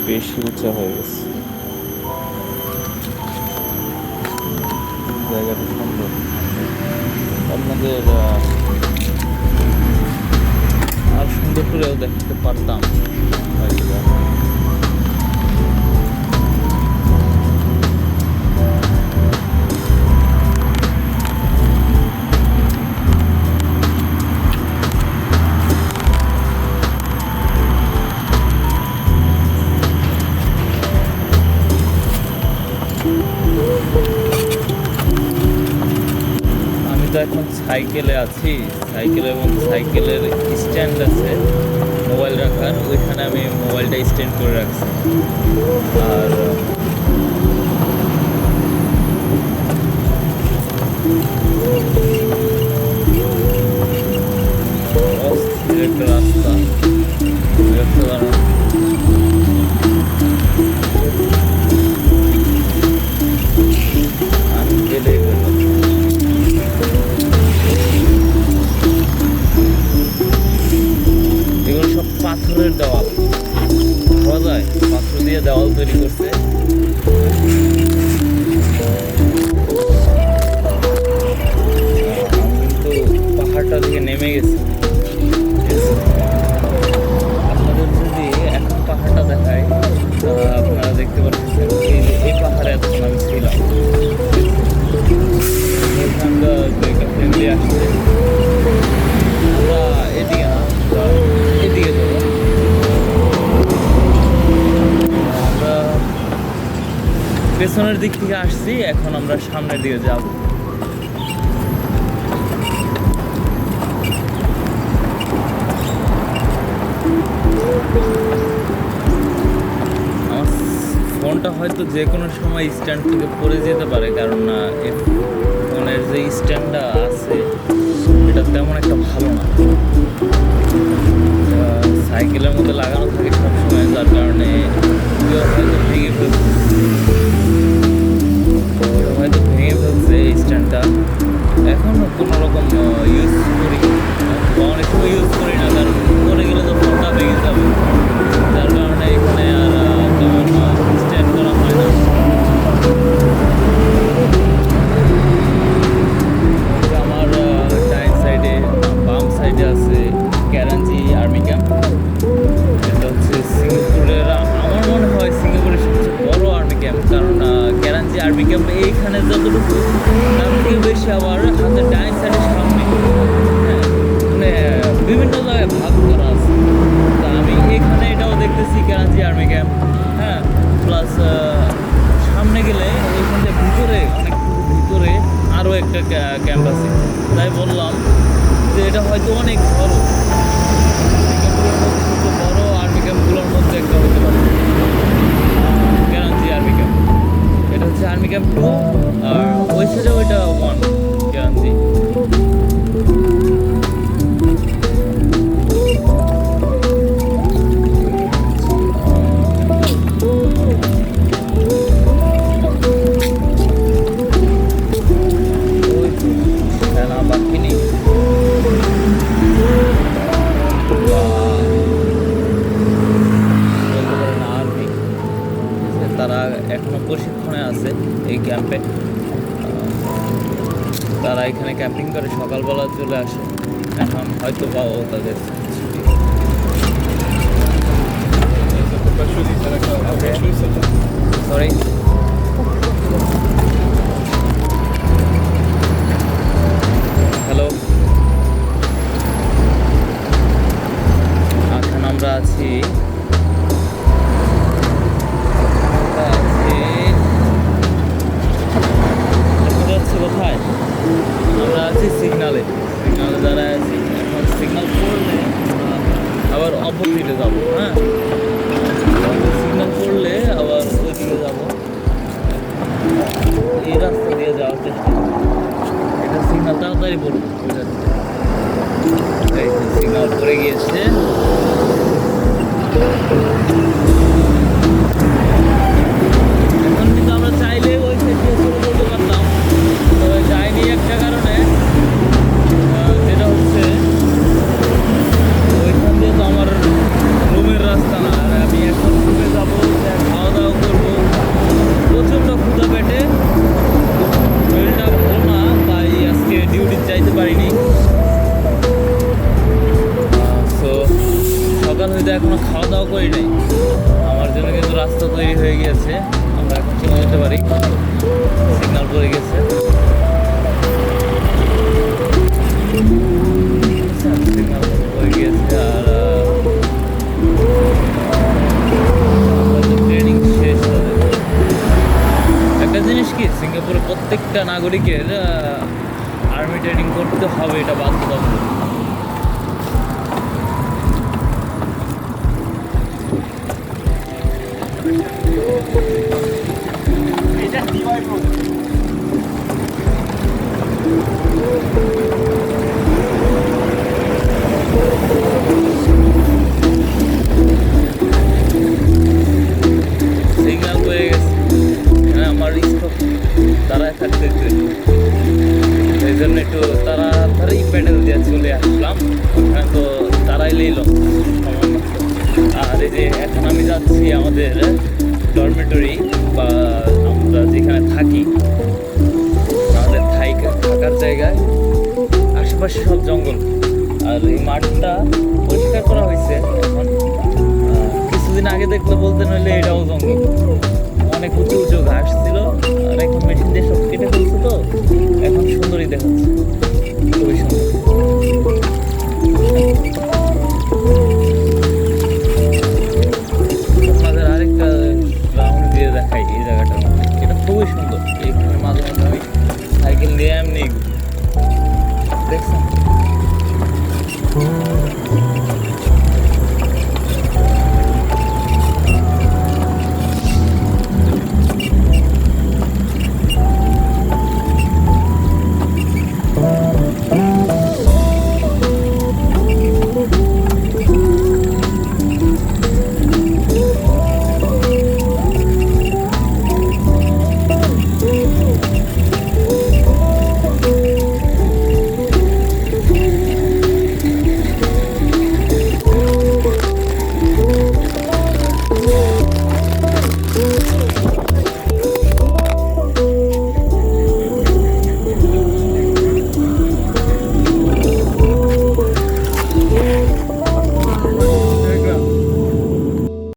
বেশি উঁচা হয়ে গেছে। জায়গাটা সুন্দর, আপনাদের আর সুন্দর করেও দেখতে পারতাম হয়তো। আমি তো এখন সাইকেলে আছি, সাইকেল এবং সাইকেলের স্ট্যান্ড আছে মোবাইল রাখার, ওইখানে আমি মোবাইলটা স্ট্যান্ড করে রাখছি। আর অস্থির একটা রাস্তা, বিরক্ত করা। আমি গেলেই হলো। এগুলো সব পাথরের দেওয়াল, পাওয়া যায় পাথর দিয়ে দেওয়াল তৈরি করছে। কিন্তু পাহাড়টা থেকে নেমে গেছে। আপনাদের যদি এখন পাহাড়টা দেখায়, আপনারা দেখতে পাচ্ছেন এই পাহাড়ে এতক্ষণ আমি ছিলাম। এখানকার একটা ফ্যামিলি আসছে, আমরা এদিকে না, এদিকে যাবো। আমরা পেছনের দিক থেকে আসছি, এখন আমরা সামনের দিকে যাব। আমার ফোনটা হয়তো যে কোনো সময় স্ট্যান্ড থেকে পড়ে যেতে পারে, কারণ এই ফোনের যে স্ট্যান্ডটা আছে এটা তেমন একটা ভালো না, সাইকেলের মধ্যে লাগানো থাকে সবসময়, যার কারণে হয়তো ভেঙে ফেলছে, হয়তো ভেঙে ফেলছে এই স্ট্যান্ডটা। এখনও কোনো রকম ইউজ করি, অনেক সময় ইউজ করি না, কারণ পরে গেলে তো ফোনটা ভেঙে যাবে, যার কারণে এখানে আর তেমন স্ট্যান্ড করা হয় না। আমার ডাইন সাইডে, বাম সাইডে আছে ক্যারাঞ্জি আর্মি ক্যাম্প। এটা হচ্ছে সিঙ্গাপুরের, আমার মনে হয় সিঙ্গাপুরের সবচেয়ে বড় আর্মি ক্যাম্প, কারণ ক্যারাঞ্জি আর্মি ক্যাম্প এইখানে যতটুকু তার থেকে বেশি আবার হাতের ডাইন সাইডের সামনে, হ্যাঁ, মানে বিভিন্ন জায়গায় ভাগ করা আছে। তা আমি এখানে এটাও দেখতেছি ক্যারাঞ্জি আর্মি ক্যাম্প, হ্যাঁ, প্লাস সামনে গেলে ওইখানে ভিতরে, অনেক ভিতরে আরও একটা ক্যাম্প আছে। তাই বললাম যে এটা হয়তো অনেক বড়, সিঙ্গাপুরের মধ্যে সবচেয়ে বড় আর্মি ক্যাম্পগুলোর মধ্যে একটা হতে পারে ক্যারাঞ্জি আর্মি ক্যাম্প। এটা হচ্ছে আর্মি ক্যাম্প 2, আর ওই সাইডে ওইটা 1 ক্যারাঞ্জি। তারা এখনো প্রশিক্ষণে আছে এই ক্যাম্পে, তারা এখানে ক্যাম্পিং করে, সকালবেলা চলে আসে। এখন হয়তো পাবো তাদের ছুটি। সরি, হ্যালো, এখন আমরা আছি কোথায়? আমরা আছি সিগনালে, সিগনালে দাঁড়ায় আছি। এখন সিগনাল পড়লে আবার অপর দিকে যাবো, হ্যাঁ, সিগনাল পড়লে আবার ওই দিকে যাবো, এই রাস্তা দিয়ে যাওয়ার চেষ্টা করবো। এটা সিগনাল তাড়াতাড়ি পড়বে, এই সিগনাল পড়ে গিয়েছে। এখন কিন্তু আমরা চাইলে ওই সাইড দিয়ে শুরু করতে পারতাম, তবে যাইনি একটা কারণে, যেটা হচ্ছে ওইখান দিয়ে তো আমার রুমের রাস্তা না, আর আমি এখন রুমে যাবো তো এখনো খাওয়া দাওয়া করি নাই। আমার জন্য কিন্তু রাস্তা তৈরি হয়ে গিয়েছে, আমরা এখন চলে যেতে পারি। সিগন্যাল পড়ে গেছে, সিগন্যাল পড়ে গিয়েছে। আর ট্রেনিং শেষ হবে। একটা জিনিস কি, সিঙ্গাপুরে প্রত্যেকটা নাগরিকের আর্মি ট্রেনিং করতে হবে, এটা বাধ্যতামূলক। সিগন্যাল হয়ে গেছে, আমার স্টপ দাঁড়ায় থাকতে এই জন্য একটু তাড়াতাড়ি প্যাডেল দিয়ে চলে আসলাম। ওখানে তো দাঁড়াইলেই লো। আর এই যে এখন আমি যাচ্ছি আমাদের ডরমেটরি, বা আমরা যেখানে থাকি, আমাদের থাকার জায়গায়। আশেপাশে সব জঙ্গল, আর এই মাঠটা পরিষ্কার করা হয়েছে এখন। কিছুদিন আগে দেখলে বলতে নইলে এটাও জঙ্গল, অনেক উঁচু উঁচু ঘাস ছিল, আর এখন মেশিন দিয়ে সব কেটে ফেলছে, তো এখন সুন্দরই দেখাচ্ছে, খুবই সুন্দর।